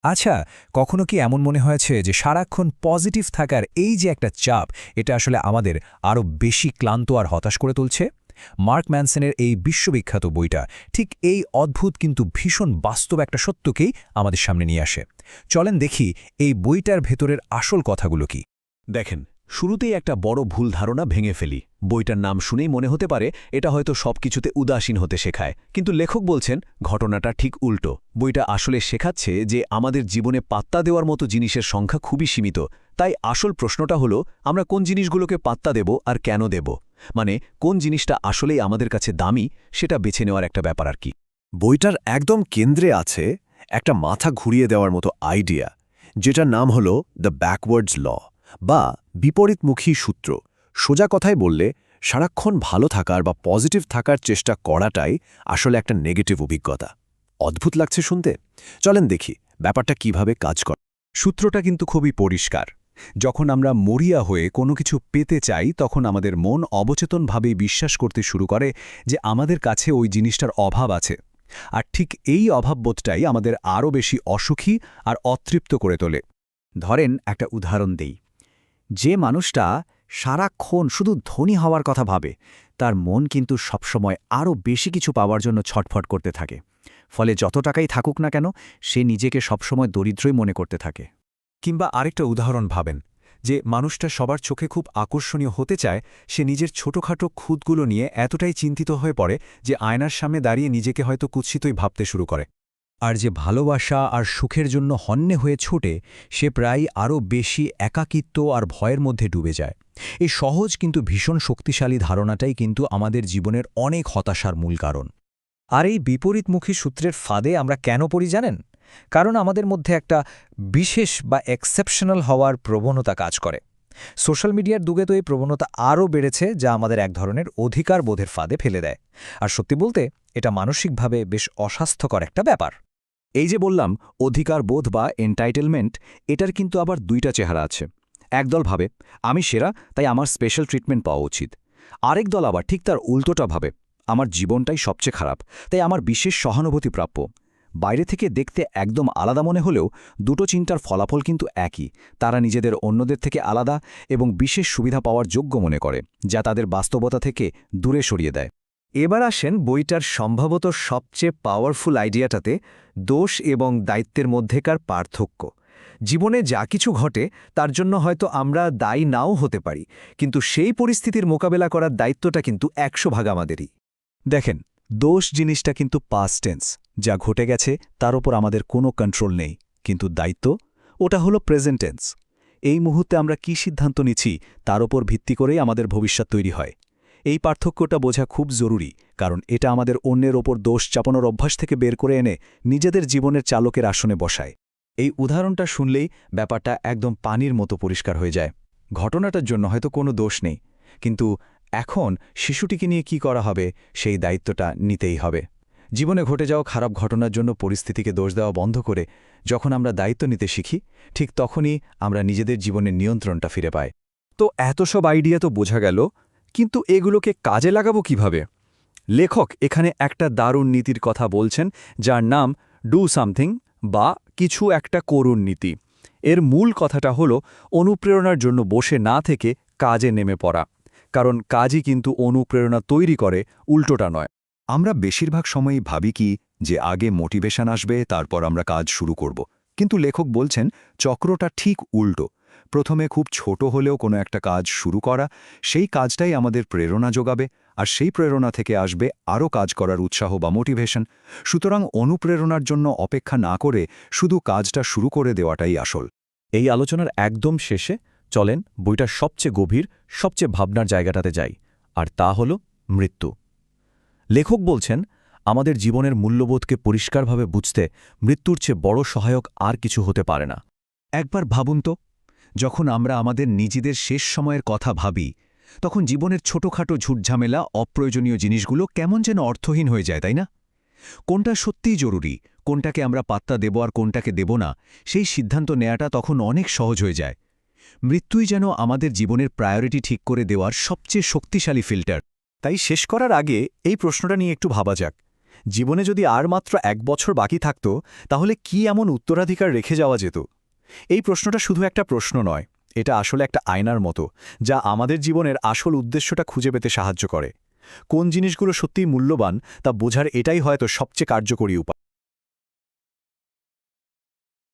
আচ্ছা, কখনো কি এমন মনে হয়েছে যে সারাক্ষণ পজিটিভ থাকার এই যে একটা চাপ, এটা আসলে আমাদের আরও বেশি ক্লান্ত আর হতাশ করে তুলছে? মার্ক ম্যানসনের এই বিশ্ববিখ্যাত বইটা ঠিক এই অদ্ভুত কিন্তু ভীষণ বাস্তব একটা সত্যকেই আমাদের সামনে নিয়ে আসে। চলেন দেখি এই বইটার ভেতরের আসল কথাগুলো কি। দেখেন, শুরুতেই একটা বড় ভুল ধারণা ভেঙে ফেলি। বইটার নাম শুনেই মনে হতে পারে এটা হয়তো সবকিছুতে উদাসীন হতে শেখায়, কিন্তু লেখক বলছেন ঘটনাটা ঠিক উল্টো। বইটা আসলে শেখাচ্ছে যে আমাদের জীবনে পাত্তা দেওয়ার মতো জিনিসের সংখ্যা খুবই সীমিত। তাই আসল প্রশ্নটা হলো, আমরা কোন জিনিসগুলোকে পাত্তা দেব আর কেন দেব। মানে কোন জিনিসটা আসলেই আমাদের কাছে দামি, সেটা বেছে নেওয়ার একটা ব্যাপার আর কি। বইটার একদম কেন্দ্রে আছে একটা মাথা ঘুরিয়ে দেওয়ার মতো আইডিয়া, যেটার নাম হল দ্য ব্যাকওয়ার্ডস ল বা বিপরীতমুখী সূত্র। সোজা কথায় বললে, সারাক্ষণ ভালো থাকার বা পজিটিভ থাকার চেষ্টা করাটাই আসলে একটা নেগেটিভ অভিজ্ঞতা। অদ্ভুত লাগছে শুনতে? চলেন দেখি ব্যাপারটা কিভাবে কাজ করে। সূত্রটা কিন্তু খুবই পরিষ্কার। যখন আমরা মরিয়া হয়ে কোনো কিছু পেতে চাই, তখন আমাদের মন অবচেতনভাবেই বিশ্বাস করতে শুরু করে যে আমাদের কাছে ওই জিনিসটার অভাব আছে। আর ঠিক এই অভাববোধটাই আমাদের আরও বেশি অসুখী আর অতৃপ্ত করে তোলে। ধরেন একটা উদাহরণ দেই। যে মানুষটা সারাক্ষণ শুধু ধনী হওয়ার কথা ভাবে, তার মন কিন্তু সবসময় আরও বেশি কিছু পাওয়ার জন্য ছটফট করতে থাকে। ফলে যত টাকাই থাকুক না কেন, সে নিজেকে সবসময় দরিদ্রই মনে করতে থাকে। কিংবা আরেকটা উদাহরণ ভাবেন, যে মানুষটা সবার চোখে খুব আকর্ষণীয় হতে চায়, সে নিজের ছোটখাটো খুঁতগুলো নিয়ে এতটাই চিন্তিত হয়ে পড়ে যে আয়নার সামনে দাঁড়িয়ে নিজেকে হয়তো কুৎসিতই ভাবতে শুরু করে। আর যে ভালোবাসা আর সুখের জন্য হন্যে হয়ে ছোটে, সে প্রায় আরও বেশি একাকিত্ব আর ভয়ের মধ্যে ডুবে যায়। এই সহজ কিন্তু ভীষণ শক্তিশালী ধারণাটাই কিন্তু আমাদের জীবনের অনেক হতাশার মূল কারণ। আর এই বিপরীতমুখী সূত্রের ফাঁদে আমরা কেন পড়ি জানেন? কারণ আমাদের মধ্যে একটা বিশেষ বা এক্সেপশনাল হওয়ার প্রবণতা কাজ করে। সোশ্যাল মিডিয়ার যুগে তো এই প্রবণতা আরও বেড়েছে, যা আমাদের এক ধরনের অধিকার বোধের ফাঁদে ফেলে দেয়। আর সত্যি বলতে, এটা মানসিকভাবে বেশ অস্বাস্থ্যকর একটা ব্যাপার। এই যে বললাম অধিকার বোধ বা এন্টাইটেলমেন্ট, এটার কিন্তু আবার দুইটা চেহারা আছে। একদল ভাবে আমি সেরা, তাই আমার স্পেশাল ট্রিটমেন্ট পাওয়া উচিত। আরেক দল আবার ঠিক তার উল্টোটা ভাবে, আমার জীবনটাই সবচেয়ে খারাপ, তাই আমার বিশেষ সহানুভূতি প্রাপ্য। বাইরে থেকে দেখতে একদম আলাদা মনে হলেও দুটো চিন্তার ফলাফল কিন্তু একই। তারা নিজেদের অন্যদের থেকে আলাদা এবং বিশেষ সুবিধা পাওয়ার যোগ্য মনে করে, যা তাদের বাস্তবতা থেকে দূরে সরিয়ে দেয়। এবার আসেন বইটার সম্ভবত সবচেয়ে পাওয়ারফুল আইডিয়াটাতে, দোষ এবং দায়িত্বের মধ্যেকার পার্থক্য। জীবনে যা কিছু ঘটে তার জন্য হয়তো আমরা দায়ী নাও হতে পারি, কিন্তু সেই পরিস্থিতির মোকাবেলা করার দায়িত্বটা কিন্তু ১০০ ভাগ আমাদেরই। দেখেন, দোষ জিনিসটা কিন্তু পাস্ট টেন্স, যা ঘটে গেছে তার ওপর আমাদের কোনো কন্ট্রোল নেই। কিন্তু দায়িত্ব, ওটা হলো প্রেজেন্ট টেন্স। এই মুহূর্তে আমরা কি সিদ্ধান্ত নিচ্ছি তার ওপর ভিত্তি করেই আমাদের ভবিষ্যৎ তৈরি হয়। এই পার্থক্যটা বোঝা খুব জরুরি, কারণ এটা আমাদের অন্যের ওপর দোষ চাপানোর অভ্যাস থেকে বের করে এনে নিজেদের জীবনের চালকের আসনে বসায়। এই উদাহরণটা শুনলেই ব্যাপারটা একদম পানির মতো পরিষ্কার হয়ে যায়। ঘটনাটার জন্য হয়তো কোনো দোষ নেই, কিন্তু এখন শিশুটিকে নিয়ে কি করা হবে, সেই দায়িত্বটা নিতেই হবে। জীবনে ঘটে যাওয়া খারাপ ঘটনার জন্য পরিস্থিতিকে দোষ দেওয়া বন্ধ করে যখন আমরা দায়িত্ব নিতে শিখি, ঠিক তখনই আমরা নিজেদের জীবনের নিয়ন্ত্রণটা ফিরে পাই। তো এত সব আইডিয়া তো বোঝা গেল, কিন্তু এগুলোকে কাজে লাগাবো কিভাবে? লেখক এখানে একটা দারুণ নীতির কথা বলছেন, যার নাম ডু সামথিং বা কিছু একটা করুন নীতি। এর মূল কথাটা হলো অনুপ্রেরণার জন্য বসে না থেকে কাজে নেমে পড়া। কারণ কাজই কিন্তু অনুপ্রেরণা তৈরি করে, উল্টোটা নয়। আমরা বেশিরভাগ সময়ই ভাবি কি যে আগে মোটিভেশন আসবে, তারপর আমরা কাজ শুরু করব। কিন্তু লেখক বলছেন চক্রটা ঠিক উল্টো। প্রথমে খুব ছোট হলেও কোনো একটা কাজ শুরু করা, সেই কাজটাই আমাদের প্রেরণা যোগাবে, আর সেই প্রেরণা থেকে আসবে আরও কাজ করার উৎসাহ বা মোটিভেশন। সুতরাং অনুপ্রেরণার জন্য অপেক্ষা না করে শুধু কাজটা শুরু করে দেওয়াটাই আসল। এই আলোচনার একদম শেষে চলেন বইটার সবচেয়ে গভীর, সবচেয়ে ভাবনার জায়গাটাতে যাই, আর তা হল মৃত্যু। লেখক বলছেন আমাদের জীবনের মূল্যবোধকে পরিষ্কারভাবে বুঝতে মৃত্যুর চেয়ে বড় সহায়ক আর কিছু হতে পারে না। একবার ভাবুন তো, যখন আমরা আমাদের নিজেদের শেষ সময়ের কথা ভাবি, তখন জীবনের ছোটখাটো ঝুটঝামেলা, অপ্রয়োজনীয় জিনিসগুলো কেমন যেন অর্থহীন হয়ে যায়, তাই না? কোনটা সত্যিই জরুরি, কোনটাকে আমরা পাত্তা দেব আর কোনটাকে দেব না, সেই সিদ্ধান্ত নেওয়াটা তখন অনেক সহজ হয়ে যায়। মৃত্যুই যেন আমাদের জীবনের প্রায়োরিটি ঠিক করে দেওয়ার সবচেয়ে শক্তিশালী ফিল্টার। তাই শেষ করার আগে এই প্রশ্নটা নিয়ে একটু ভাবা যাক, জীবনে যদি আর মাত্র 1 বছর বাকি থাকত তাহলে কি এমন উত্তরাধিকার রেখে যাওয়া যেত? এই প্রশ্নটা শুধু একটা প্রশ্ন নয়, এটা আসলে একটা আয়নার মতো, যা আমাদের জীবনের আসল উদ্দেশ্যটা খুঁজে পেতে সাহায্য করে। কোন জিনিসগুলো সত্যিই মূল্যবান তা বোঝার এটাই হয়তো সবচেয়ে কার্যকরী উপায়।